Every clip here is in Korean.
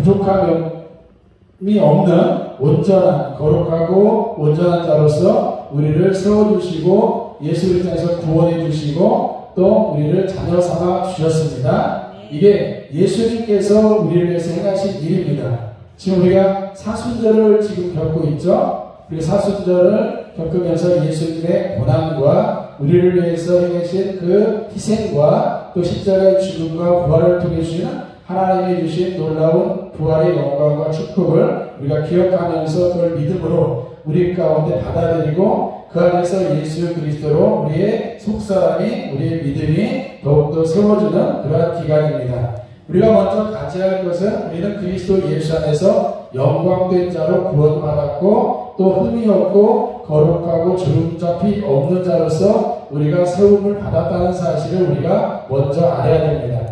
부족함이 없는 온전한 거룩하고 온전한 자로서 우리를 세워주시고 예수 그리스도에서 구원해 주시고 또 우리를 자녀 삼아 주셨습니다. 이게 예수님께서 우리를 위해서 행하신 일입니다. 지금 우리가 사순절을 지금 겪고 있죠. 그리고 사순절을 겪으면서 예수님의 고난과 우리를 위해서 행하신 그 희생과 또 십자가의 죽음과 부활을 통해 주시는 하나님이 주신 놀라운 부활의 영광과 축복을 우리가 기억하면서 그걸 믿음으로 우리 가운데 받아들이고 그 안에서 예수 그리스도로 우리의 속사람이 우리의 믿음이 더욱더 세워주는 그러한 기간입니다. 우리가 먼저 가져야 할 것은 우리는 그리스도 예수 안에서 영광된 자로 구원받았고 또 흠이 없고 거룩하고 주름잡이 없는 자로서 우리가 세움을 받았다는 사실을 우리가 먼저 알아야 됩니다.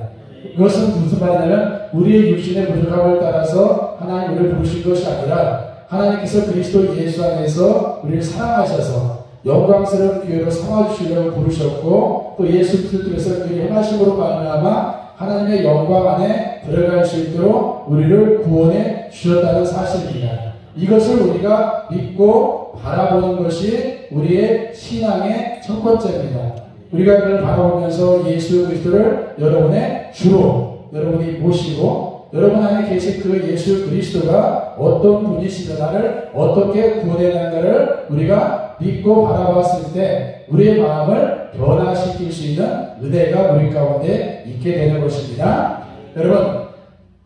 이것은 무슨 말이냐면 우리의 육신의 부족함을 따라서 하나님 우리를 부르신 것이 아니라 하나님께서 그리스도 예수 안에서 우리를 사랑하셔서 영광스러운 교회로 삼아주시려고 부르셨고 또 예수 그리스도께서 그 행하심으로 말미암아 하나님의 영광 안에 들어갈 수 있도록 우리를 구원해 주셨다는 사실입니다. 이것을 우리가 믿고 바라보는 것이 우리의 신앙의 첫 번째입니다. 우리가 그걸 바라보면서 예수 그리스도를 여러분의 주로 여러분이 모시고 여러분 안에 계신 그 예수 그리스도가 어떤 분이시며 나를 어떻게 구원해낸가를 우리가 믿고 바라봤을 때 우리의 마음을 변화시킬 수 있는 은혜가 우리 가운데 있게 되는 것입니다. 여러분,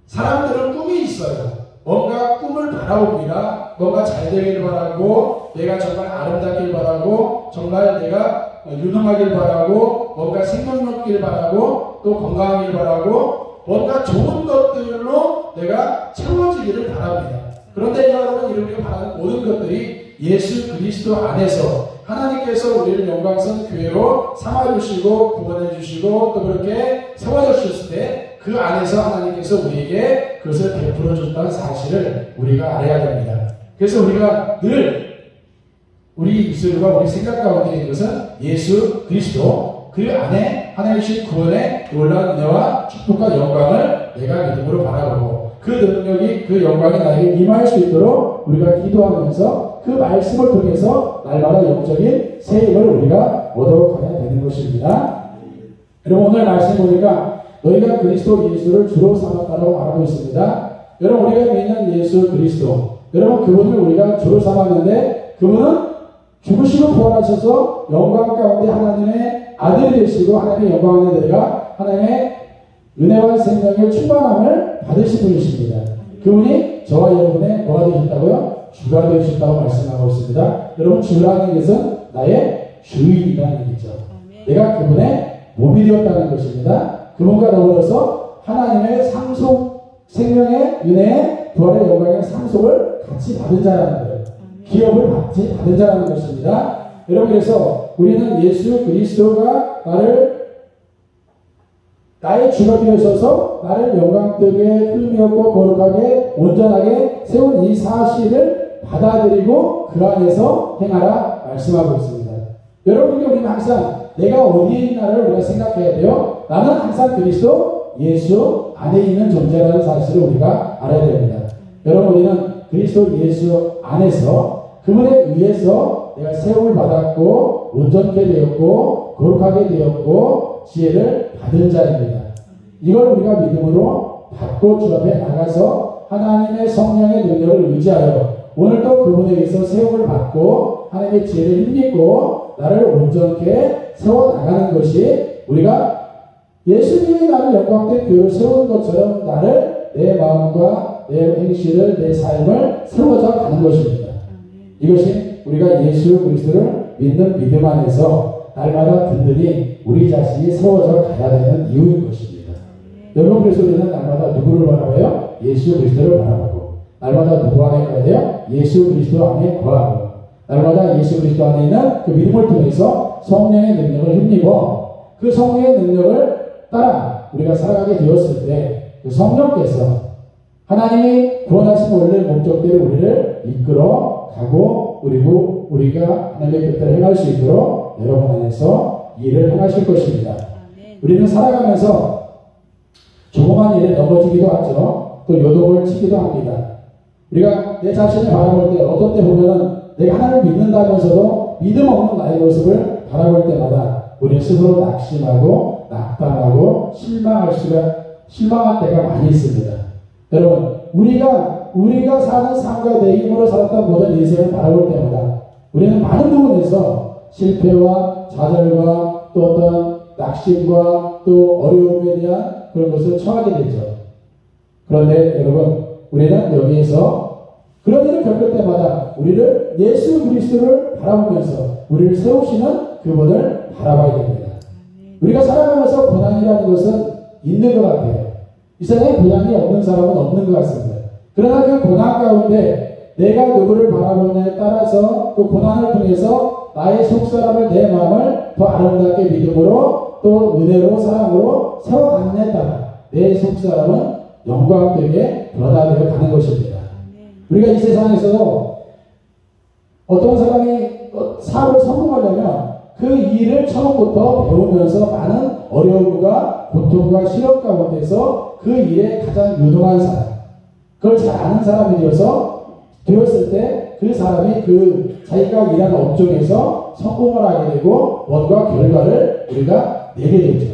사람들은 꿈이 있어요. 뭔가 꿈을 바라봅니다. 뭔가 잘 되길 바라고 내가 정말 아름답길 바라고 정말 내가 유능하길 바라고 뭔가 생명력길 바라고 또 건강하길 바라고 뭔가 좋은 것들로 내가 채워지기를 바랍니다. 그런데 여러분 우리가 바라는 모든 것들이 예수 그리스도 안에서 하나님께서 우리를 영광스러운 교회로 삼아주시고 구원해주시고 또 그렇게 세워주셨을 때 그 안에서 하나님께서 우리에게 그것을 베풀어 줬다는 사실을 우리가 알아야 됩니다. 그래서 우리가 늘 우리 입술과 우리 생각 가운데 있는 것은 예수 그리스도 그 안에 하나님 주신 구원의 놀라운 은혜와 축복과 영광을 내가 믿음으로 바라보고 그 능력이 그 영광이 나에게 임할 수 있도록 우리가 기도하면서 그 말씀을 통해서 날마다 영적인 새 힘을 우리가 얻어가야 되는 것입니다. 여러분 오늘 말씀 보니까 너희가 그리스도 예수를 주로 삼았다고 말하고 있습니다. 여러분 우리가 믿는 예수 그리스도 여러분 그분을 우리가 주로 삼았는데 그분은 죽으시고 부활하셔서 영광 가운데 하나님의 아들이 되시고 하나님의 영광 안에 내가 하나님의 은혜와 생명의 충만함을 받으신 분이십니다. 그분이 저와 여러분의 뭐가 되셨다고요? 주가 되셨다고 말씀하고 있습니다. 여러분 주라는 것은 나의 주인이라는 얘기죠. 내가 그분의 몸이 되었다는 것입니다. 그분과 더불어서 하나님의 상속 생명의 은혜의 부활의 영광의 상속을 같이 받은 자라는 거예요. 기업을 받은 자라는 것입니다. 여러분 그래서 우리는 예수 그리스도가 나의 주가 되어서서 나를 영광되게 흠이 없고 거룩하게 온전하게 세운 이 사실을 받아들이고 그 안에서 행하라 말씀하고 있습니다. 여러분께 우리는 항상 내가 어디에 있나를 우리가 생각해야 돼요. 나는 항상 그리스도 예수 안에 있는 존재라는 사실을 우리가 알아야 됩니다. 여러분 우리는 그리스도 예수 안에서 그분에 의해서 내가 세움을 받았고 온전케 되었고 거룩하게 되었고 지혜를 받은 자입니다. 이걸 우리가 믿음으로 받고 주 앞에 나가서 하나님의 성령의 능력을 의지하여 오늘도 그분에게서 세움을 받고 하나님의 지혜를 힘입고 나를 온전케 세워나가는 것이 우리가 예수님이 나를 영광된 교회로 세우는 것처럼 나를 내 마음과 내 행실을 내 삶을 세워져 가는 것입니다. 이것이 우리가 예수 그리스도를 믿는 믿음 안에서 날마다 든든히 우리 자신이 세워져 가야 되는 이유인 것입니다. 여러분 그래서 우리는 날마다 누구를 바라봐요? 예수 그리스도를 바라보고 날마다 누구 안에 가야 돼요? 예수 그리스도 안에 거하고 날마다 예수 그리스도 안에 있는 그 믿음을 통해서 성령의 능력을 힘입어 그 성령의 능력을 따라 우리가 살아가게 되었을 때 그 성령께서 하나님이 구원하신 원래 목적대로 우리를 이끌어 가고 그리고 우리가 하나님의 뜻대로 행할 수 있도록 여러분 안에서 일을 행하실 것입니다. 우리는 살아가면서 조그만 일에 넘어지기도 하죠. 또 요동을 치기도 합니다. 우리가 내 자신을 바라볼 때 어떤 때 보면은 내가 하나님을 믿는다면서도 믿음 없는 나의 모습을 바라볼 때마다 우리는 스스로 낙심하고 낙담하고 실망할 때가 많이 있습니다. 여러분, 우리가 사는 삶과 내 힘으로 살았던 모든 인생을 바라볼 때마다 우리는 많은 부분에서 실패와 좌절과 또 어떤 낙심과 또 어려움에 대한 그런 것을 처하게 되죠. 그런데 여러분, 우리는 여기에서 그런 일을 겪을 때마다 우리를 예수 그리스도를 바라보면서 우리를 세우시는 그분을 바라봐야 됩니다. 우리가 살아가면서 고난이라는 것은 있는 것 같아요. 이 세상에 고난이 없는 사람은 없는 것 같습니다. 그러나 그 고난 가운데 내가 누구를 바라보느냐에 따라서 그 고난을 통해서 나의 속사람을 내 마음을 더 아름답게 믿음으로 또 은혜로 사랑으로 세워가느냐에 따라 내 속사람은 영광되게 변화되어 가는 것입니다. 우리가 이 세상에서도 어떤 사람이 사업을 성공하려면 그 일을 처음부터 배우면서 많은 어려움과 고통과 시련 가운데서 그 일에 가장 유능한 사람, 그걸 잘 아는 사람이 되었을 때 그 사람이 그 자기가 일하는 업종에서 성공을 하게 되고 원과 결과를 우리가 내게 되죠.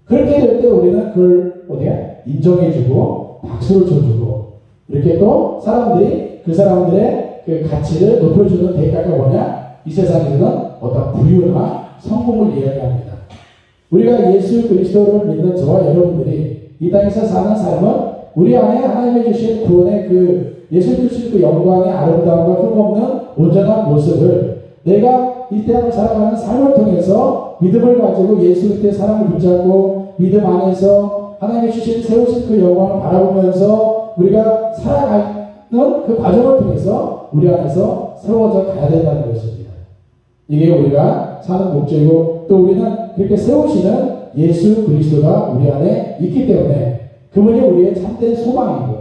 그렇게 될 때 우리는 그걸 인정해주고 박수를 쳐주고 이렇게 또 사람들이 그 사람들의 그 가치를 높여주는 대가가 뭐냐? 이 세상에서는 어떤 부유나 성공을 이야기합니다. 우리가 예수 그리스도를 믿는 저와 여러분들이 이 땅에서 사는 삶은 우리 안에 하나님이 주신 구원의 그 예수 주신 그 영광의 아름다움과 흠없는 온전한 모습을 내가 이 땅을 살아가는 삶을 통해서 믿음을 가지고 예수 그리스도의 사랑을 붙잡고 믿음 안에서 하나님이 주신 세우신 그 영광을 바라보면서 우리가 살아가는 그 과정을 통해서 우리 안에서 세워져 가야 된다는 것입니다. 이게 우리가 사는 목적이고 또 우리는 그렇게 세우시는 예수 그리스도가 우리 안에 있기 때문에 그분이 우리의 참된 소망이고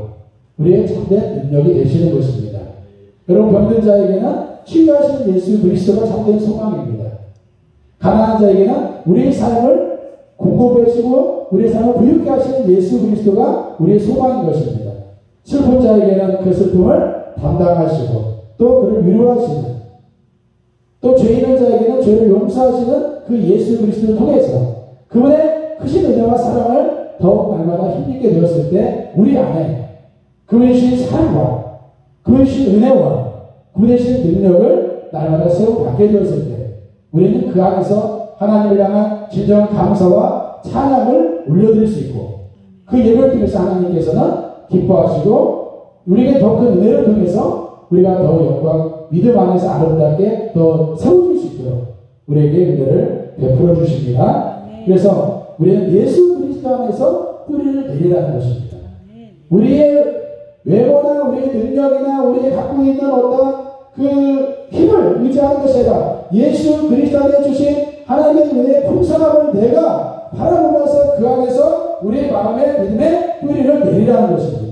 우리의 참된 능력이 되시는 것입니다. 여러분, 병든 자에게는 치유하시는 예수 그리스도가 참된 소망입니다. 가난한 자에게는 우리의 삶을 공급하시고 우리의 삶을 부유케 하시는 예수 그리스도가 우리의 소망인 것입니다. 슬픈 자에게는 그 슬픔을 담당하시고 또 그를 위로하시는 또 죄 있는 자에게는 죄를 용서하시는 그 예수 그리스도를 통해서 그분의 크신 은혜와 사랑을 더욱 날마다 힘있게 되었을 때 우리 안에 그분의 주신 사랑과 그분의 주신 은혜와 그분의 주신 능력을 날마다 세워받게 되었을 때 우리는 그 안에서 하나님을 향한 진정한 감사와 찬양을 올려드릴 수 있고 그 예배를 통해서 하나님께서는 기뻐하시고 우리에게 더 큰 은혜를 통해서 우리가 더 영광 믿음 안에서 아름답게 더 세워줄 수 있도록 우리에게 은혜를 베풀어 주십니다. 그래서 우리는 예수 그리스도 안에서 뿌리를 내리라는 것입니다. 우리의 외모나 우리의 능력이나 우리의 갖고 있는 어떤 그 힘을 의지하는 것이 아니라 예수 그리스도 안에 주신 하나님의 은혜의 풍성함을 내가 바라보면서 그 안에서 우리의 마음의 믿음의 뿌리를 내리라는 것입니다.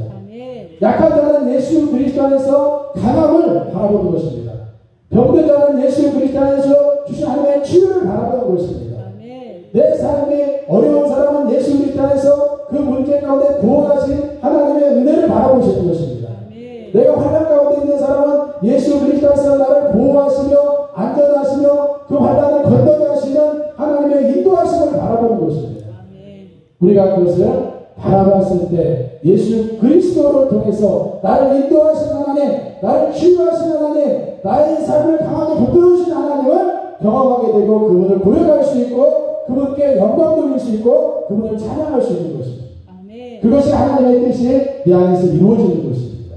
약한 자는 예수 그리스도 안에서 강함을 바라보는 것입니다. 병든 자는 예수 그리스도 안에서 주신 하나님의 치유를 바라보는 것입니다. 내 삶이 어려운 사람은 예수 그리스도 안에서 그 문제 가운데 구원하신 하나님의 은혜를 바라보시는 것입니다. 내가 환난 가운데 있는 사람은 예수 그리스도 안에서 나를 보호하시며 안전하시며 그 환난을 건너게 하시는 하나님의 인도하심을 바라보는 것입니다. 우리가 그것을 바라봤을 때 예수 그리스도를 통해서 나를 인도하시는 하나님, 나를 치유하시는 하나님, 나의 삶을 강하게 붙들으시는 하나님을 경험하게 되고 그분을 고백할 수 있고 그분께 영광 돌릴 수 있고 그분을 찬양할 수 있는 것입니다. 그것이 하나님의 뜻이 내 안에서 이루어지는 것입니다.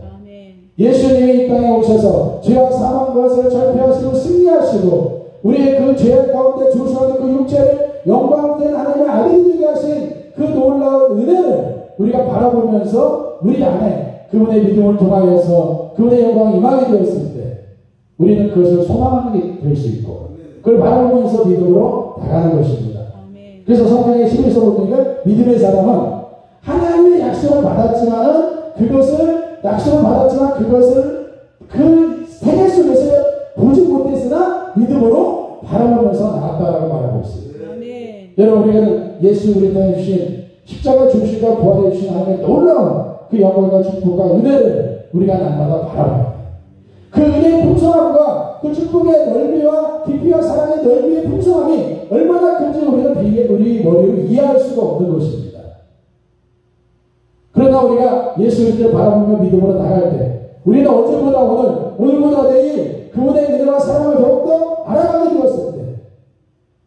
예수님이 이 땅에 오셔서 죄와 사망 것을 절폐하시고 승리하시고 우리의 그 죄 가운데 주시하는 그 육체를 영광된 하나님의 아들이 되게 하신 그 놀라운 은혜를 우리가 바라보면서 우리 안에 그분의 믿음을 통하여서 그분의 영광이 임하게 되었을 때 우리는 그것을 소망하는 게 될 수 있고 그걸 바라보면서 믿음으로 나가는 것입니다. 그래서 성경의 11서 보면 믿음의 사람은 하나님의 약속을 받았지만 그것을 그 세계 속에서 보지 못했으나 믿음으로 바라보면서 나갔다라고 말하고 있습니다. 여러분, 우리는 예수 그리스도에 주신 십자가 중심과 부활해 주신 하나님의 놀라운 그 영광과 축복과 은혜를 우리가 날마다 바라봅니다. 그 은혜의 풍성함과 그 축복의 넓이와 깊이와 사랑의 넓이의 풍성함이 얼마나 큰지 우리는 우리 머리로 이해할 수가 없는 것입니다. 그러나 우리가 예수 그리스도를 바라보며 믿음으로 나갈 때 우리는 어제보다 오늘보다 내일 그분의 은혜와 사랑을 더욱더 알아가게 되었을 때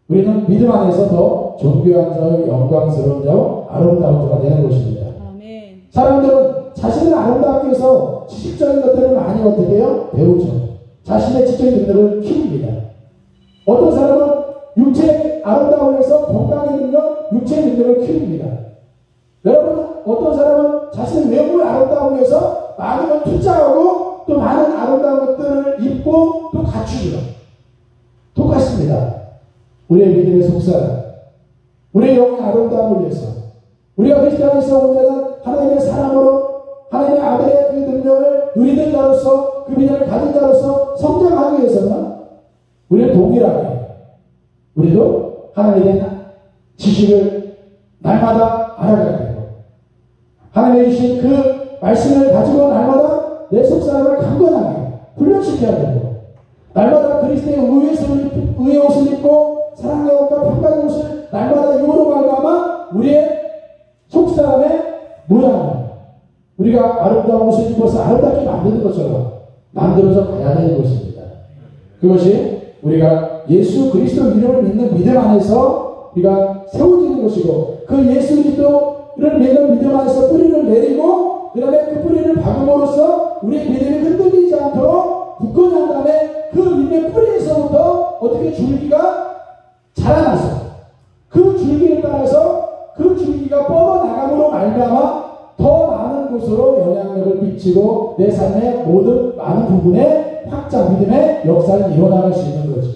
우리는 믿음 안에서 더 존귀한 자요, 영광스러운 자요, 아름다운 자가 되는 것입니다. 아멘. 사람들은 자신을 아름답게 해서 지식적인 것들을 많이 어떻게 해요? 배우죠. 자신의 지적인 능력을 키웁니다. 어떤 사람은 육체의 아름다움을 위해서 건강의 능력, 육체의 능력을 키웁니다. 여러분, 어떤 사람은 자신의 외모의 아름다움을 위해서 많은 걸 투자하고 또 많은 아름다운 것들을 입고 또 갖추죠. 똑같습니다. 우리의 믿음의 속사람, 우리의 영의 아름다움을 위해서 우리가 그리스도 안에서 온전한 하나님의 사랑으로 하나님의 아들의 그 능력을 누리는 자로서 그 믿음을 가진 자로서 성장하기 위해서는 우리는 동일하게 우리도 하나님에 대한 지식을 날마다 알아가야 되고 하나님의 주신 그 말씀을 가지고 날마다 내 속사람을 강건하게 훈련시켜야 되고 날마다 그리스도의 의의 옷을 입고 사랑의 옷과 평강의 옷을 날마다 입으로 말미암아 우리의 속사람의 모양을 우리가 아름다운 옷을 입어서 아름답게 만드는 것처럼 만들어서 가야 되는 것입니다. 그것이 우리가 예수 그리스도 이름을 믿는 믿음 안에서 우리가 세워지는 것이고 그 예수 그리스도를 믿는 믿음 안에서 뿌리를 내리고 그 다음에 그 뿌리를 박음으로써 우리의 믿음이 흔들리지 않도록 굳건히 한 다음에 그 믿음의 뿌리에서부터 어떻게 줄기가 자라나서 그 줄기를 따라서 그 줄기가 뻗어나감으로 말미암아 더 많은 곳으로 영향력을 미치고 내 삶의 모든 많은 부분에 확장 믿음의 역사를 이뤄나갈 수 있는 거죠.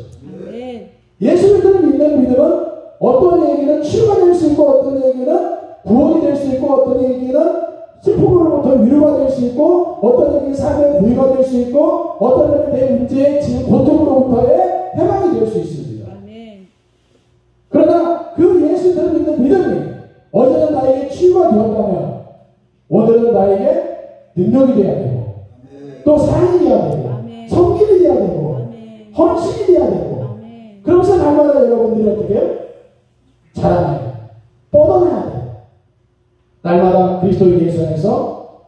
예수 그리스도를 믿는 믿음은 어떤 얘기는 치유가 될 수 있고 어떤 얘기는 구원이 될 수 있고 어떤 얘기는 슬픔으로부터 위로가 될 수 있고 어떤 얘기는 삶의 부위가 될 수 있고 어떤 얘기는 내 문제의 지금 고통으로부터의 해방이 될 수 있습니다. 그러나 그 예수 그리스도를 믿는 믿음이 어제는 나에게 치유가 되었다면 오늘은 나에게 능력이 되어야 되고 또 사랑이 되어야 되고 섬김이 되어야 되고 헌신이 되어야 되고 그러면서 날마다 여러분들이 어떻게 해요? 자라나야 돼요. 뻗어나야 돼요. 날마다 그리스도 예수 안에서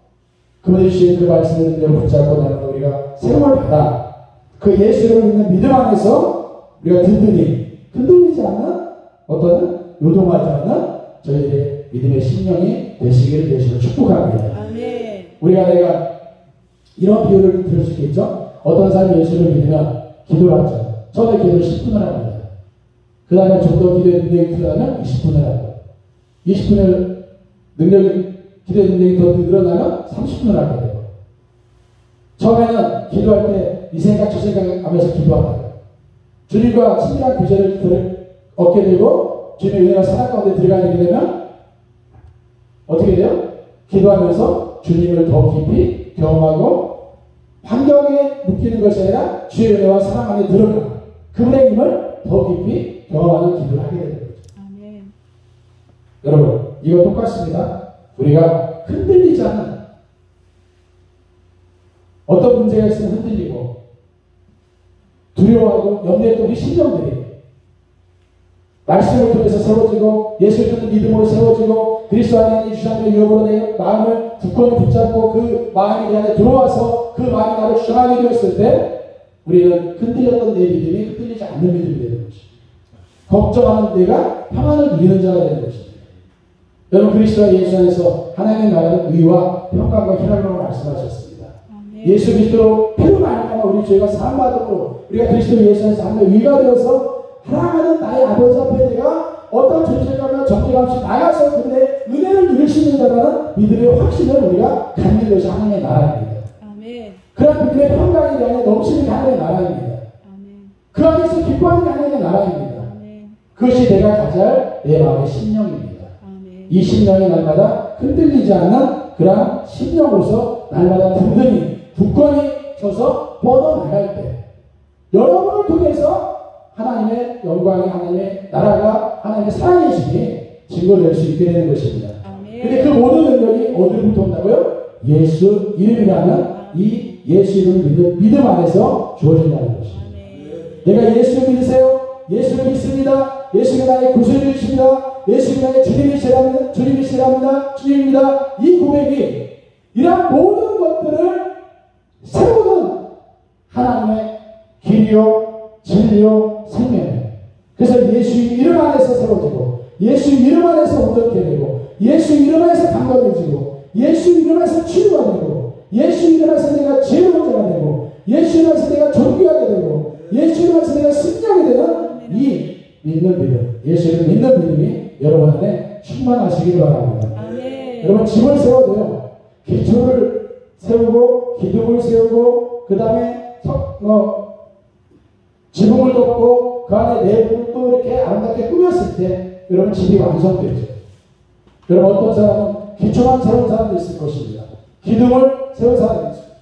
그분이 주신 그 말씀을 붙잡고 날마다 우리가 새로움을 받아 그 예수를 믿는 믿음 안에서 우리가 든든히 흔들리지 않는 어떤 요동하지 않는 저희의 믿음의 심령이 되시기를 예수를 축복합니다. 아멘. 내가 이런 비유를 들을 수 있겠죠? 어떤 사람이 예수를 믿으면 기도를 하죠. 처음에 기도를 10분을 합니다. 그 다음에 좀 더 기도의 능력이 들어가면 20분을 하고 20분을 기도의 능력이 더 늘어나면 30분을 하게 되고 처음에는 기도할 때 이 생각 저 생각 하면서 기도하다가 주님과 친밀한 교제를 얻게 되고 주님의 은혜와 사랑 가운데 들어가게 되면 어떻게 돼요? 기도하면서 주님을 더 깊이 경험하고 환경에 묶이는 것이 아니라 주의 은혜와 사랑 안에 들어가 그분의 힘을 더 깊이 경험하는 기도를 하게 되는 거죠. 아멘. 여러분 이거 똑같습니다. 우리가 흔들리지 않는 어떤 문제가 있으면 흔들리고 두려워하고 염려했던 우리 심령들이 말씀을 통해서 세워지고 예수를 믿는 믿음으로 세워지고 그리스도 안에 주장의 유업으로 내 마음을 굳건히 붙잡고 그 마음이 내 안에 들어와서 그 마음이 나를 주장하게 되었을 때 우리는 흔들렸던 내 믿음이 흔들리지 않는 믿음이 되는 것입니다. 걱정하는 내가 평안을 누리는 자가 되는 것입니다. 여러분 그리스도와 예수 안에서 하나님의 나라는 의와 평강과 희락으로 말씀하셨습니다. 예수 그리스도로 피로 말미암아 우리 죄가 사함받음으로 우리가 그리스도 예수 안에서 하나님의 의가 되어서 사랑하는 나의 아버지 앞에 내가 어떤 존재감이나 정죄감 없이 나가서 그분의 은혜를 누릴 수 있는 자라는 믿음의 확신을 우리가 갖는 것이 하나님의 나라입니다. 아멘. 그런 믿음의 평강이 내 안에 넘치는 게 하나님의 나라입니다. 아멘. 그 안에서 기뻐하는 게 하나님의 나라입니다. 아멘. 그것이 내가 가질 내 마음의 심령입니다. 아멘. 이 심령이 날마다 흔들리지 않는 그러한 심령으로서 날마다 든든히 굳건히 서서 뻗어나갈 때 여러분을 통해서 하나님의 영광이 하나님의 나라가 하나님의 사랑의 힘이 증거될 수 있게 되는 것입니다. 아멘. 근데 그 모든 능력이 어디로부터 온다고요? 예수 이름이라는 이 예수 이름을 믿는 믿음 안에서 주어진다는 것입니다. 내가 예수를 믿으세요? 예수를 믿습니다. 예수가 나의 구세주이십니다. 예수가 나의 주님이시랍니다. 주님입니다. 이 고백이 이러한 모든 것들을 세우는 하나님의 길이요, 진리요, 생명이에요. 그래서 예수 이름 안에서 세워지고, 예수 이름 안에서 온전케 되고, 예수 이름 안에서 강건해지고, 예수 이름 안에서 치유가 되고, 예수 이름 안에서 내가 지혜로운 자가 되고, 예수 이름 안에서 내가 존귀하게 되고, 예수 이름 안에서 내가 승리하게 되는 이 믿는 믿음, 예수를 믿는 믿음이 여러분 안에 충만하시기를 바랍니다. 여러분 집을 세워도요, 기초를 세우고 기둥을 세우고 그 다음에 지붕을 덮고 그 안에 내부를 또 이렇게 아름답게 꾸몄을 때 여러분 집이 완성되죠. 여러분 어떤 사람은 기초만 세운 사람도 있을 것입니다. 기둥을 세운 사람도 있습니다.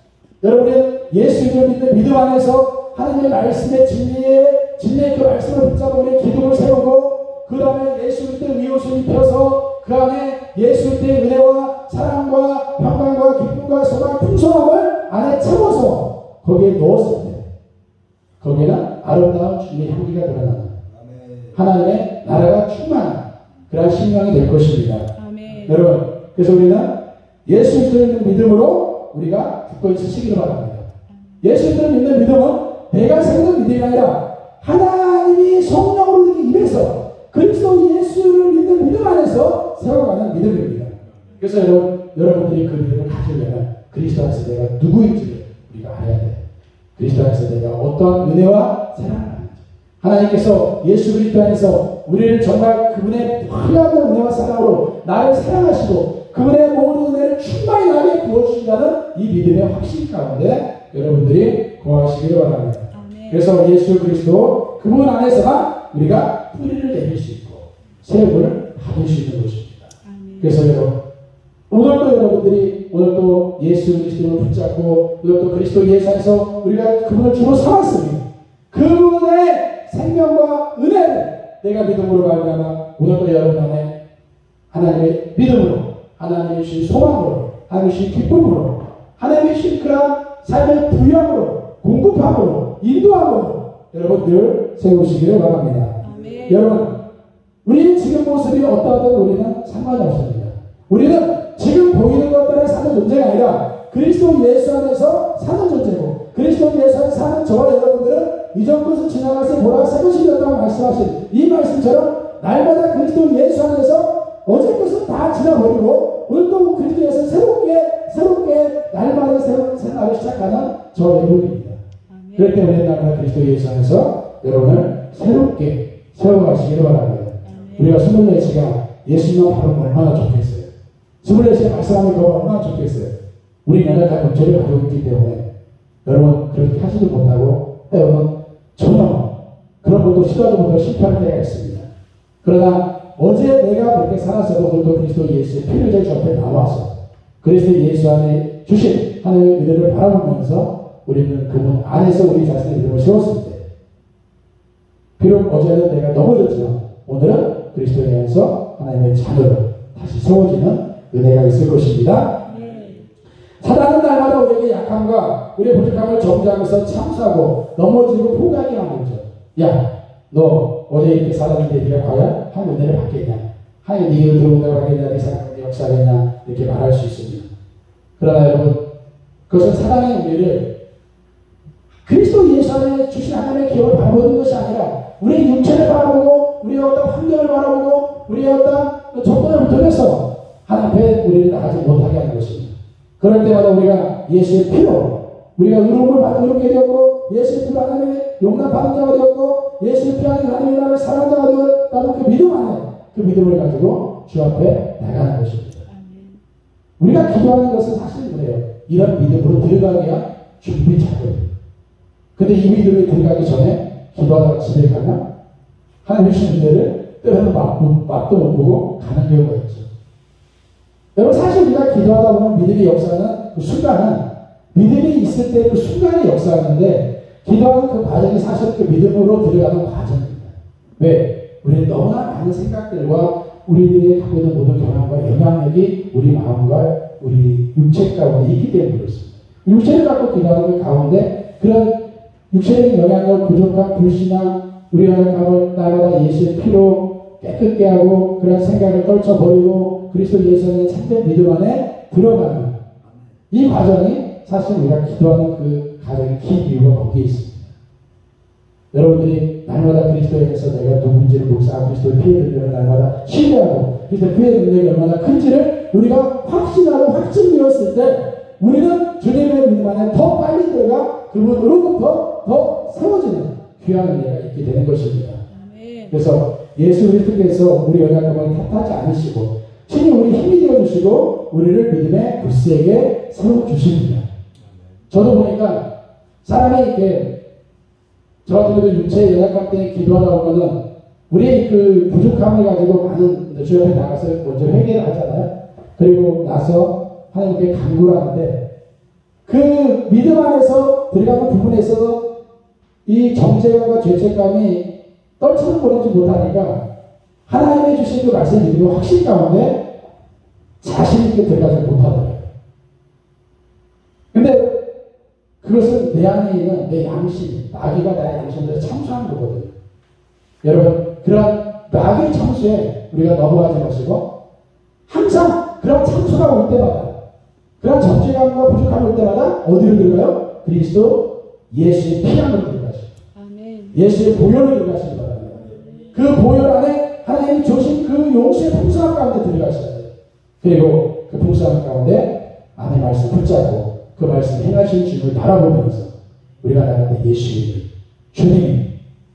여러분은 예수를 믿는 믿음 안에서 하나님의 말씀의 진리의 그 말씀을 붙잡고 우리 기둥을 세우고 그 다음에 예수 그리스도의 위옷을 입혀서 그 안에 예수 그리스도의 은혜와 사랑과 평강과 기쁨과 소망 풍성함을 안에 채워서 거기에 넣었을 때 거기에는 아름다운 주님의 향기가 드러나는 하나님의 나라가 충만한 그런 신명이 될 것입니다. 아멘. 여러분 그래서 우리는 예수 그리스도를 믿음으로 우리가 붙고 있으시기를 바랍니다. 예수 그리스도를 믿는 믿음은 내가 세우는 믿음이 아니라 하나님이 성령으로 우리 입에서 그리스도 예수를 믿는 믿음 안에서 세워가는 믿음입니다. 그래서 여러분들이 그 믿음을 가지려면 그리스도 안에서 내가 누구인지를 우리가 알아야 돼요. 그리스도 안에서 내가 어떠한 은혜와 사랑을 하는지 하나님께서 예수 그리스도 안에서 우리를 정말 그분의 화려한 은혜와 사랑으로 나를 사랑하시고 그분의 모든 은혜를 충만히 나에게 부어주신다는 이 믿음의 확신 가운데 여러분들이 거하시기를 바랍니다. 그래서 예수 그리스도 그분 안에서만 우리가 뿌리를 내릴 수 있고 세움을 받을 수 있는 것입니다. 그래서 여러분 오늘도 여러분들이 오늘도 예수 그리스도를 붙잡고 오늘도 그리스도 예수 안에서 우리가 그분을 주로 삼았으니 그분의 생명과 은혜를 내가 믿음으로 말미암아 오늘도 여러분 안에 하나님의 믿음으로 하나님의 주신 소망으로 하나님의 주신 기쁨으로 하나님의 주신 그런 삶의 부양으로 공급함으로 인도함으로 여러분들 세우시기를 바랍니다. 아멘. 여러분 우리 지금 모습이 어떠하든 우리는 상관이 없습니다. 우리는 지금 보이는 것 때문에 사는 존재가 아니라 그리스도 예수 안에서 사는 존재고 그리스도 예수 안에서 사는 저와 여러분들은 이전 것을 지나가서 보라 새 것이 되었다고 말씀하신 이 말씀처럼 날마다 그리스도 예수 안에서 어제 것은 다 지나버리고 오늘도 그리스도 예수 새롭게 날마다 새로운 날을 시작하는 저 여러분입니다. 그럴 때 우리는 날마다 그리스도 예수 안에서 여러분을 새롭게 세워가시기를 바랍니다. 우리가 24시간 예수님만 바르면 얼마나 좋겠어요. 24시간 말씀하는 거 얼마나 좋겠어요. 우리 연약한 문제를 가지고 있기 때문에 여러분 그렇게 하지도 못하고 여러분 전혀 그런 것도 시도하지 못하고 실패할 때가 있습니다. 그러나 어제 내가 그렇게 살았어도 오늘도 그리스도 예수의 피를 제 앞에 나와서 그리스도 예수 안에 주신 하나님의 은혜를 바라보면서 우리는 그분 안에서 우리 자신의 믿음을 세웠을 때 비록 어제는 내가 넘어졌지만 오늘은 그리스도에 의해서 하나님의 자녀로 다시 세워지는 은혜가 있을 것입니다. 사단은 날마다 우리에게 약함과 우리의 부족함을 정죄하면서 참수하고 넘어지고 포기하게 만들죠. 야, 너 어제 이렇게 살았는데 네가 과연 하나님 은혜를 받겠냐? 하나님 네 은혜를 들어온다고 하겠냐? 네 사랑을 역사하겠냐? 이렇게 말할 수 있습니다. 그러나 여러분 그것은 사단의 우리를 그리스도 예수 안에 주신 하나님의 기업을 바라보는 것이 아니라 우리의 육체를 바라보고 우리의 어떤 환경을 바라보고 우리의 어떤 조건을 통해서 하나님 앞에 우리를 나가지 못하게 하는 것입니다. 그럴 때마다 우리가 예수의 피로 우리가 의롭게 되었고 예수의 피로 하나님의 용납받은 자가 되었고 예수의 피 안에 하나님의 나라를 사랑하는 자가 되었다는 그 믿음 안에 그 믿음을 가지고 주 앞에 나가는 것입니다. 우리가 기도하는 것은 사실 그래요. 이런 믿음으로 들어가기 위한 준비 작업입니다. 근데 이 믿음에 들어가기 전에 기도하다가 집에 가면 하나님의 주신 은혜를 때로는 맛도 못 보고 가는 경우가 있죠. 여러분 사실 우리가 기도하다 보면 믿음의 역사는 그 순간은 믿음이 있을 때 그 순간에 역사하는데 기도하는 그 과정이 사실 그 믿음으로 들어가는 과정입니다. 왜? 우리는 너무나 많은 생각들과 우리들이 갖고 있는 모든 경향과 영향력이 우리 마음과 우리 육체 가운데 있기 때문에 그렇습니다. 육체를 갖고 기도하는 그 가운데 그런 육체적인 영향력, 부족한 불신앙, 우리가 날마다 예수의 피로 깨끗게 하고 그런 생각을 떨쳐버리고 그리스도 예수의 참된 믿음 안에 들어가는 이 과정이 사실 우리가 기도하는 그 가장 긴 이유가 거기에 있습니다. 여러분들이 날마다 그리스도에서 내가 누군지를 묵상하고 그리스도의 피의 능력을 날마다 신뢰하고 그리스도의 피의 능력이 얼마나 큰지를 우리가 확신하고 확증되었을 때 우리는 주님의 믿음 안에 더 빨리 들어가 그분으로부터 더 세워지는 귀한 은혜가 있게 되는 것입니다. 그래서 예수 그리스도께서 우리 연약함을 탓하지 않으시고 친히 우리 힘이 되어주시고 우리를 믿음의 굳세게 세워주십니다. 저도 보니까 사람이 이렇게 저 같은 경우도 육체의 연약함 때문에 기도하다 보면은 우리의 그 부족함을 가지고 많은 주 옆에 나가서 먼저 회개를 하잖아요. 그리고 나서 하나님께 간구를 하는데 그 믿음 안에서 들어가는 부분에 있어서 이 정죄감과 죄책감이 떨쳐버리지 못하니까 하나님의 주신 그 말씀 믿음의 확신 가운데 자신있게 들어가지 못하더라고요. 근데 그것은 내 안에 있는 내 양심, 마귀가 나의 양심을 참수하는 거거든요. 여러분, 그런 마귀 참수에 우리가 넘어가지 마시고 항상 그런 참수가 올 때마다 그런 정죄감과 부족함이 올 때마다 어디로 들어가요? 그리스도 예수의 피 안으로 들어가시고 예수의 보혈로 들어가시기 바랍니다. 그 보혈 안에 하나님이 주신 그 용서의 풍성함 가운데 들어가셔야 돼요. 그리고 그 풍성함 가운데 안의 말씀 붙잡고 그 말씀 행하신 주님을 바라보면서 우리가 나갈 때 예수님이 주님이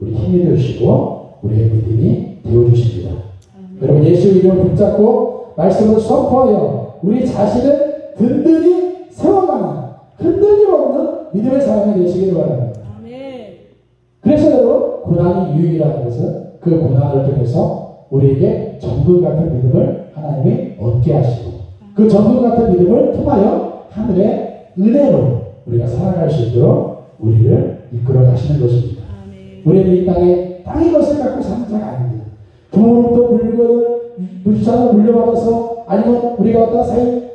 우리 힘이 되시고 우리의 믿음이 되어주십니다. 여러분 예수 이름을 붙잡고 말씀을 선포하여 우리 자신을 든든히 세워가는 흔들림 없는 믿음의 사람이 되시기를 바랍니다. 그래서 여러분 고난이 유익이라는 것은 그 고난을 통해서 우리에게 정금 같은 믿음을 하나님이 얻게 하시고 그 정금 같은 믿음을 통하여 하늘의 은혜로 우리가 살아갈 수 있도록 우리를 이끌어 가시는 것입니다. 우리는 이 땅의 것을 갖고 사는 자가 아닙니다. 부모로부터 물건을 무주차를 물려받아서 아니면 우리가 어떤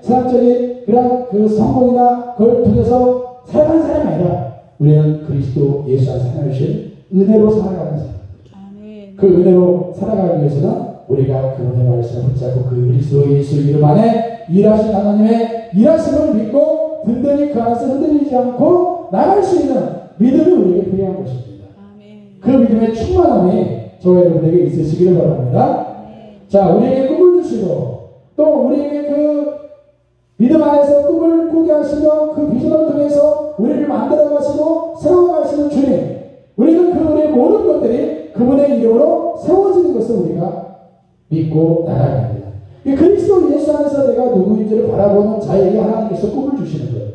세상적인 그런 그 성공이나 그걸 통해서 살아가는 사람이 아니라 우리는 그리스도 예수 안에서 하나님 은혜로 살아가는 사람. 그 은혜로 살아가기 위해서는 우리가 그분의 말씀을 붙잡고 그 그리스도 예수 이름 안에 일하신 하나님의 일하심을 믿고 든든히 그 안에서 흔들리지 않고 나갈 수 있는 믿음이 우리에게 필요한 것입니다. 그 믿음의 충만함이 저와 여러분에게 있으시기를 바랍니다. 자, 우리에게 꿈을 주시고 또 우리에게 그 믿음 안에서 꿈을 꾸게 하시며 그 비전을 통해서 우리를 만들어 가시고 세워 가시는 주님, 우리는 그 우리의 모든 것들이 그분의 이름으로 세워지는 것을 우리가 믿고 나가야 합니다. 그리스도 예수 안에서 내가 누구인지를 바라보는 자에게 하나님께서 꿈을 주시는 거예요.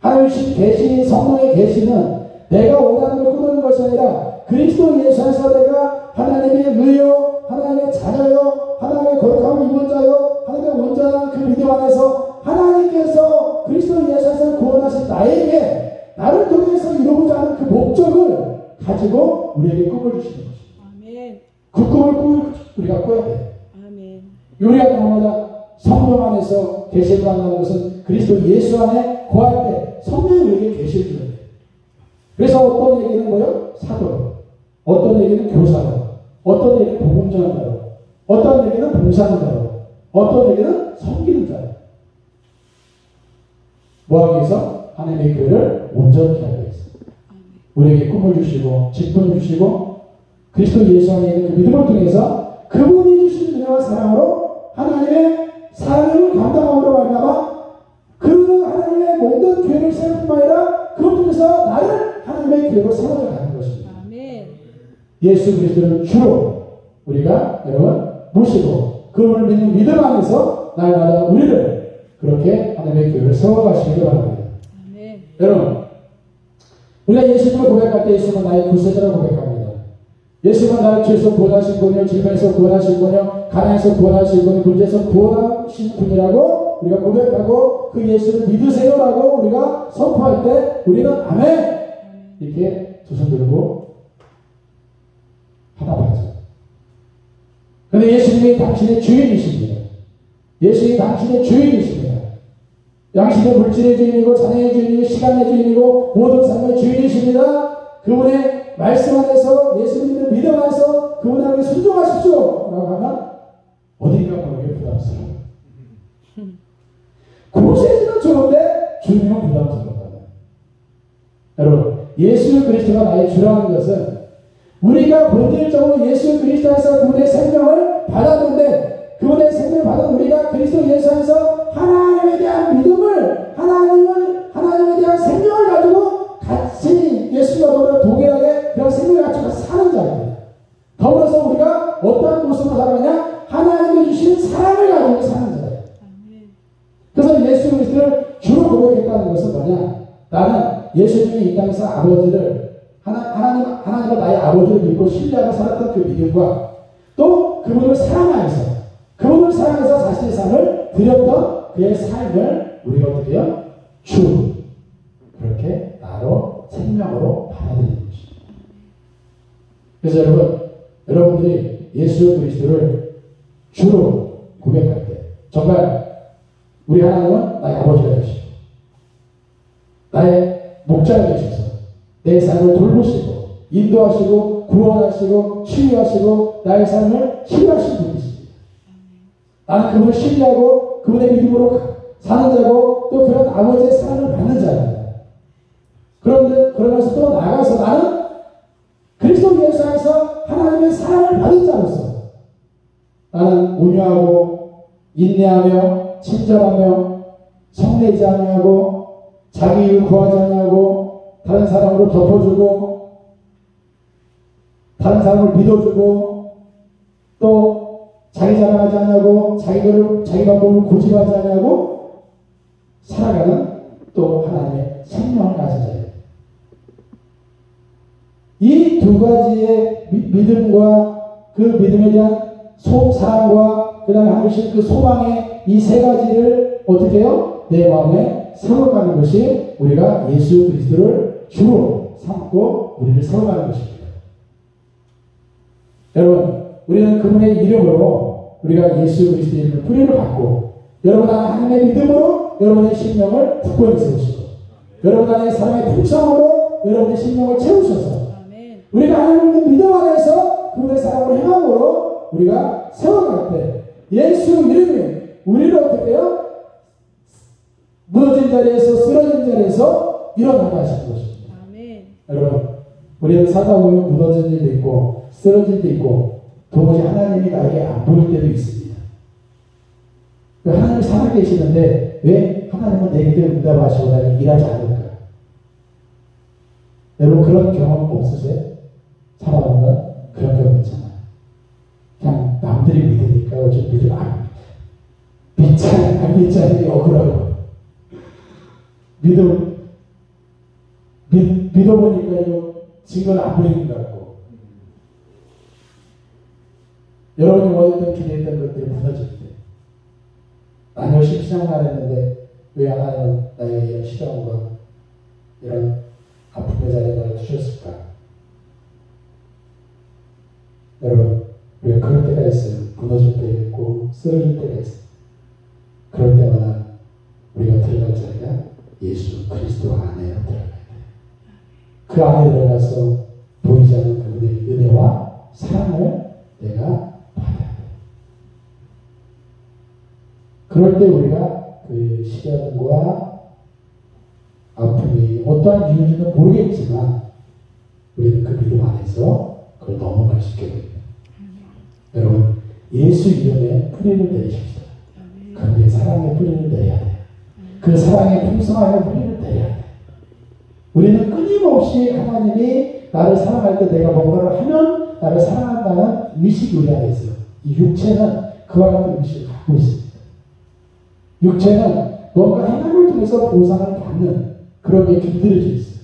하나님 주신 계시, 성령의 계시는 내가 원하는 걸 꾸는 것이 아니라 그리스도 예수 안에서 내가 하나님의 의요, 하나님의 자녀요, 하나님의 거룩함을 입은 자요, 하나님의 온전한 그 믿음 안에서 하나님께서 그리스도 예수 안에서 구원하신 나에게 나를 통해서 이루고자 하는 그 목적을 가지고 우리에게 꿈을 주시는 것입니다. 그 꿈을 우리가 꿔야 돼요. 우리가 날마다 성령 안에서 계시를 받는 것은 그리스도 예수 안에 거할 때 성령이 우리에게 계시를 주는 거예요. 그래서 어떤 얘기는 뭐예요? 사도로, 어떤 얘기는 교사로, 어떤 얘기는 복음 전하자로, 어떤 얘기는 봉사하는 자로, 어떤 얘기는 섬기는 자로. 뭐하기 위해서? 하나님의 교회를 온전히 하기 위해서. 우리에게 꿈을 주시고 직분을 주시고 그리스도 예수 안에 있는 그 믿음을 통해서 그분이 주신 은혜와 사랑으로 하나님의 사랑을 감당함으로 말미암아 그 하나님의 모든 교회를 세울 뿐만 아니라 그것 통해서 나를 하나님의 교회로 세워져 가는 것입니다. 예수 그리스도를 주로 우리가 여러분 모시고 그분을 믿는 믿음 안에서 날마다 우리를 그렇게 하나님의 교회를 세워가시기를 바랍니다. 여러분 우리가 예수님을 고백할 때 예수님은 나의 구세주라고 고백합니다. 예수님은 나를 죄에서 구원하신 분이요, 질병에서 구원하신 분이요, 가난에서 구원하신 분이요, 문제에서 구원하신 분이라고 우리가 고백하고 그 예수를 믿으세요라고 우리가 선포할 때 우리는 아멘 이렇게 두 손 들고 화답하죠. 근데 예수님이 당신의 주인이십니다. 예수님이 당신의 주인이십니다. 양식의 물질의 주인이고 자녀의 주인이고 시간의 주인이고 모든 삶의 주인이십니다. 그분의 말씀 안에서 예수님을 믿음 안에서 그분에게 순종하십시오 라고 하면 어딘가 모르게 부담스러워요. 구세주는 좋은데 주님은 부담스럽다. 여러분, 예수 그리스도가 나의 주라는 것은 우리가 본질적으로 예수 그리스도에서 그분의 생명을 받았는데 그분의 생명을 받은 우리가 그리스도 예수 안에서 하나님에 대한 믿음을 하나님에 대한 생명을 가지고 같이 예수와 더불어 동일하게 그런 생명을 가지고 사는 자입니다. 더불어서 우리가 어떠한 모습으로 살아가냐? 하나님이 주신 사랑을 가지고 사는 자예요. 그래서 예수 그리스도를 주로 고백했다는 것은 뭐냐? 나는 예수님이 이 땅에서 아버지를 하나님과 나의 아버지를 믿고 신뢰하고 살았던 그 믿음과 또 그분을 사랑하여서 자신의 삶을 드렸던 그의 삶을 우리가 어떻게 해요? 주 그렇게 나로 생명으로 받아들이는 것입니다. 그래서 여러분들이 예수 그리스도를 주로 고백할 때 정말 우리 하나님은 나의 아버지가 되시고 나의 목자가 되셔서 내 삶을 돌보시고 인도하시고 구원하시고 치유하시고 나의 삶을 치유하신 분이십니다. 나는 그분을 신뢰하고 그분의 믿음으로 사는 자고 또 그런 아버지의 사랑을 받는 자입니다. 그러면서 또 나가서 나는 그리스도 예수 안에서 하나님의 사랑을 받은 자로서 나는 온유하고 인내하며 친절하며 성내지 아니하고 자기 이유 구하지 아니하고 다른 사람으로 덮어주고 다른 사람을 믿어주고 또 자기 자랑하지 않냐고 자기 방법을 고집하지 않냐고 살아가는 또 하나님의 생명을 가진 자예요. 이 두 가지의 믿음과 그 믿음에 대한 사랑과 그 다음에 하신 그 소망의 이 세 가지를 어떻게 해요? 내 마음에 세워가는 것이 우리가 예수 그리스도를 주로 삼고 우리를 세워가는 것입니다. 여러분, 우리는 그분의 이름으로 우리가 예수 그리스도의 이름을 뿌리를 받고 여러분 안에 하나님의 믿음으로 여러분의 심령을 굳건히 세우시고 여러분 안에 사랑의 풍성으로 여러분의 심령을 채우셔서 우리가 하나님의 믿음 안에서 그분의 사랑을 행함으로 우리가 세워갈 때 예수 이름이 우리를 어떻게 해요? 무너진 자리에서 쓰러진 자리에서 일어나게 하시는 것입니다. 여러분, 우리는 살다 보면 무너진 일도 있고 쓰러질 때도 있고 도무지 하나님이 나에게 안 보일 때도 있습니다. 하나님이 살아계시는데 왜 하나님은 내 기도에 응답하시고 나에게 일하지 않을까? 여러분 그런 경험 없으세요? 살아보면 그런 경험 있잖아요. 그냥 남들이 믿으니까 어차피 믿으면 안 믿잖아요. 안 믿잖아요. 억울하고 믿어보니까 증거는 안 보이는 것 같고 여러분이 원했던 기대했던 것들이 무너질 때 난 열심히 신앙을 했는데 왜 하나님은 나에게 이런 시련과 이런 아픔의 자리에 나를 두셨을까? 여러분 우리가 그럴 때가 있어요. 무너질 때가 있고 쓰러질 때가 있어요. 그럴 때마다 우리가 들어갈 자리가 예수 그리스도 안에 들어가야 돼요. 그 안에 들어가서 보이지 않는 그분의 은혜와 사랑을 내가 받아야 돼요. 그럴 때 우리가 그 시련과 아픔이 어떠한 이유인지는 모르겠지만 우리는 그 믿음 안에서 그걸 넘어갈 수 있게 됩니다. 여러분 예수 이름에 뿌리를 내리십시오. 그런데 사랑의 뿌리를 내야 돼요. 그 사랑의 풍성한 뿌리를 내야 돼요. 우리는 끊임없이 하나님이 나를 사랑할 때 내가 뭔가를 하면 나를 사랑한다는 의식이 우리 안에 있어요. 이 육체는 그와 같은 의식을 갖고 있습니다. 육체는 뭔가 행함을 통해서 보상을 받는 그런 게 길들여져 있어요.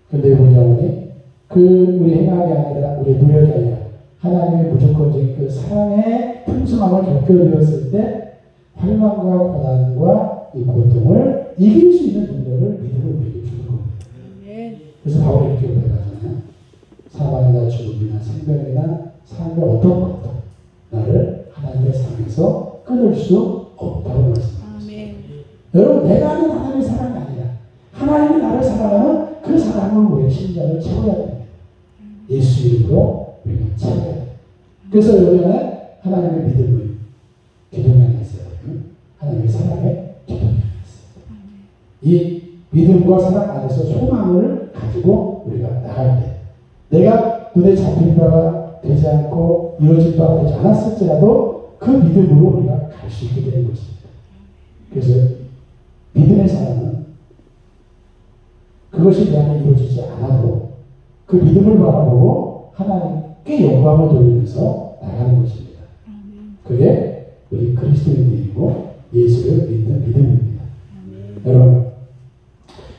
근데 우리 영혼이 우리 행함이 아니라 우리 노력이 아니라 하나님의 무조건적인 그 사랑의 풍성함을 겪어들었을 때 환난과 고난과 이 고통을 이길 수 있는 능력을 믿음을 우리에게 주는 겁니다. 그래서 바울이 이렇게 고백하잖아요. 사망이나 죽음이나 생명이나 삶의 어떤 것도 나를 하나님의 사랑에서 끊을 수 없다고 말씀합니다. 여러분, 내가 아는 하나님의 사랑이 아니라 하나님이 나를 사랑하는 그 사랑을 우리의 심장을 채워야 됩니다. 예수 이름으로 우리가 채워야 됩니다. 그래서 여기는 하나님의 믿음을 기도하게 했어요. 하나님의 사랑에 기도하게 했어요. 이 믿음과 사랑 안에서 소망을 가지고 우리가 나갈 때 내가 눈에 잡힌 바가 되지 않고 이루어진 바가 되지 않았을지라도 그 믿음으로 우리가 갈 수 있게 되는 것입니다. 그래서 믿음의 사랑은 그것이 내 안에 이루어지지 않아도 그 믿음을 바라보고 하나님께 영광을 돌리면서 나가는 것입니다. 그게 우리 그리스도인들이고 예수를 믿는 믿음입니다. 여러분,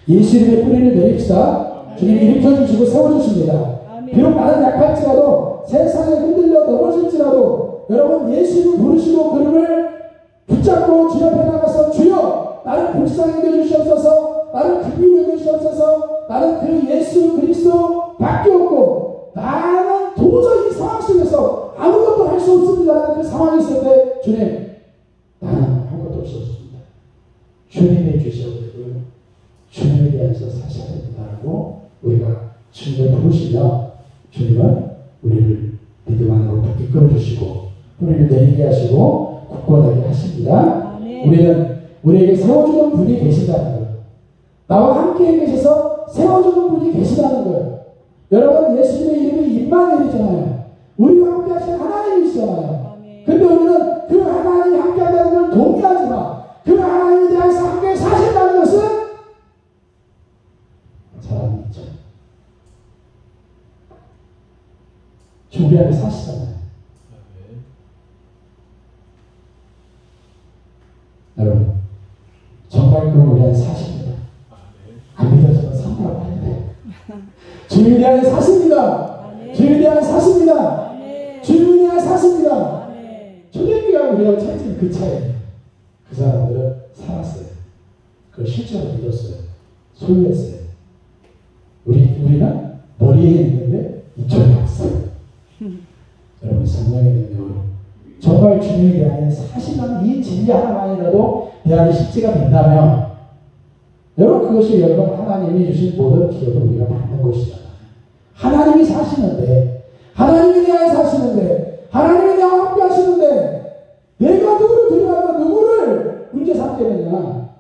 예수 이름의 뿌리를 내립시다. 주님이 일으켜주시고 세워주십니다. 비록 나는 약할지라도 세상에 흔들려 넘어질지라도 여러분 예수 이름 부르시고 그름을 붙잡고 주 앞에 나가서 주여 나를 불쌍히 여겨주시옵소서, 나를 긍휼히 여겨주시옵소서, 나는 그 예수 그리스도 밖에 없고 나는 도저히 이 상황 속에서 아무것도 할 수 없습니다라는 그 상황이 있을 때 주님 나는 아무것도 할 수 없습니다. 주님이 주셔야 되고요. 주님에 대해서 사셔야 됩니다라고 우리가 주님을 부르시며 주님은 우리를 믿음 안으로 이끌어 주시고 우리를 내리게 하시고 굳건하게 하십니다. 우리는 우리에게 세워주는 분이 계신다는 거예요. 나와 함께 계셔서 세워주는 분이 계시다는 거예요. 여러분, 예수님의 이름이 임마누엘이잖아요. 우리와 함께 하신 하나님이시잖아요. 근데 우리는 그 하나님이 함께 한다는 걸 동의하지만 그 하나님에 대해서 함께 사신다는 것은 잘 안 믿죠. 우리 안에 사시잖아요. 여러분, 정말 그럼 우리 안에 사십니다. 안 믿어지면 성부라고 해야 돼요. 주님이 내 안에 사십니다. 주님이 내 안에 사십니다. 주님이 내 안에 사십니다. 초대교회와 우리가 차이는 그 차이예요. 그 사람들은 살았어요. 그걸 실제로 믿었어요. 소유했어요. 우리는 머리에 있는데 이쪽에 없어요. 여러분, 성령의 능력으로 정말 주님이 내 안에 사시는 이 진리 하나만이라도 내 안에 실제가 된다면 여러분, 그것이 여러분 하나님이 주신 모든 기업을 우리가 받는 것이잖아요. 하나님이 사시는데, 하나님이 내 안에 사시는데, 하나님이 나와 함께 하시는데 내가 누구를 두려워하고 누구를 문제 삼겠느냐.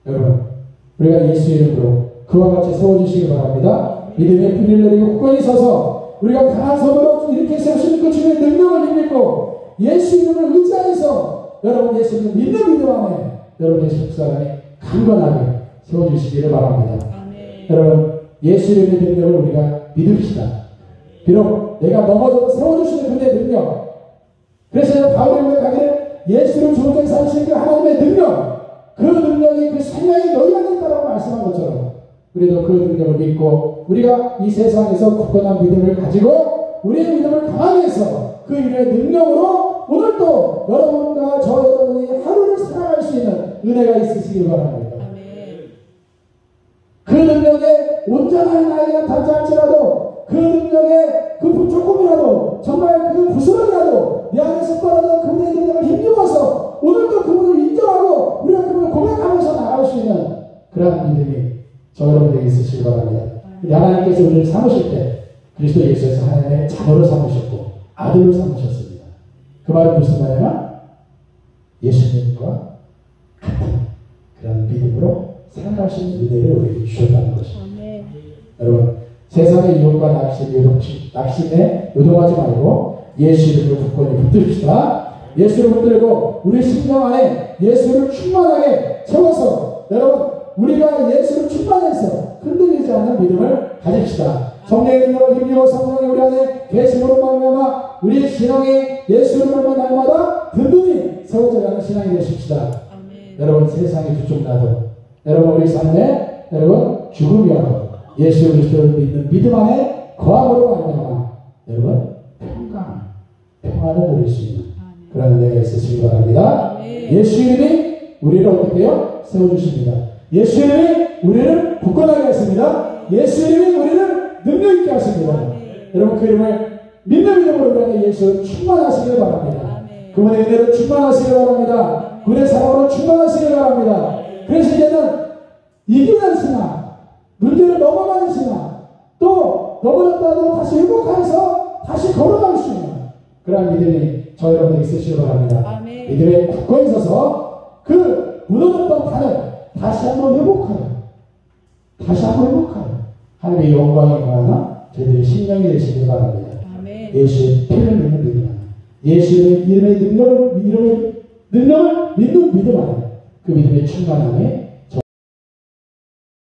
여러분, 우리가 예수 이름으로 그와 같이 세워주시기 바랍니다. 믿음의 뿌리를 내리고 굳건히 서서 우리가 강한 손으로 이렇게 세우시는 그 주님의 능력을 믿고 예수 이름을 의지하여서 여러분 예수님을 믿는 믿음 안에 여러분 예수 속사람이 강건하게 세워주시기를 바랍니다. 여러분, 예수 이름의 능력을 우리가 믿읍시다. 비록 내가 넘어져도 세워주시는 그의 능력, 그래서 바울이 고백하기를 예수를 존재 사신 그 하나님의 능력, 그 능력이 그 생명이 너희 안에 있다라고 말씀한 것처럼 우리도 그 능력을 믿고 우리가 이 세상에서 굳건한 믿음을 가지고 우리의 믿음을 강하게 해서 그 일의 능력으로 오늘도 여러분과 저 여러분이 하루를 살아갈 수 있는 은혜가 있으시길 바랍니다. 그 능력에 온전한 나이가 닿지 않지라도 그 능력에 그 조금이라도 정말 그 부스러기라도 내 안에서 떨어져 그분의 능력을 힘입어서 오늘도 그분을 인정하고 우리가 그분을 고백하면서 나갈 수 있는 그런 믿음이 저 여러분에게 있으시기 바랍니다. 하나님께서 우리를 삼으실 때 그리스도 예수에서 하나님의 자녀로 삼으셨고 아들로 삼으셨습니다. 그 말은 무슨 말이냐면 예수님과 같은 그런 믿음으로 살아갈 수 있는 은혜를 우리에게 주셨다는 것입니다. 여러분, 세상의 유혹과 낙심에 요동하지 말고 예수 이름을 굳건히 붙듭시다. 예수를 붙들고 우리 심령 안에 예수를 충만하게 채워서 여러분 우리가 예수를 충만해서 흔들리지 않는 믿음을 가집시다. 성령의 능력을 힘입어 성령이 우리 안에 계심으로 말미암아 우리의 신앙이 예수를 믿는 날마다 든든히 세워져가는 신앙이 되십시다. 여러분, 세상이 두쪽나도 여러분 우리 삶에 여러분 죽음이 와도 예수 그리스도를 믿는 믿음 안에 거함으로 말미암아 여러분 평안을 누릴 수 있는 그런 은혜가 있으시기 바랍니다. 예수 이름이 우리를 어떻게 해요? 세워주십니다. 예수 이름이 우리를 굳건하게 하십니다. 예수 이름이 우리를 능력 있게 하십니다. 여러분, 그 이름을 믿는 믿음으로 그냥 예수 충만하시길 바랍니다. 그분의 은혜로 충만하시길 바랍니다. 그분의 사랑으로 충만하시길 바랍니다. 그래서 이제는 이기는 신앙, 문제를 넘어가는 신앙, 또 넘어졌다도 다시 회복해서 다시 걸어갈 수 있는 그런 믿음이 저 여러분들 있으시길 바랍니다. 믿음에 굳건히 서서 그 무너졌던 판을 다시 한번 회복하는, 다시 한번 회복하는 하나님의 영광이 임하나 저희들의 신령이 되시길 바랍니다. 예수의 피를 믿는 믿음 안에, 예수의 이름의 능력을 믿는 믿음 안에, 그 믿음의 충만함에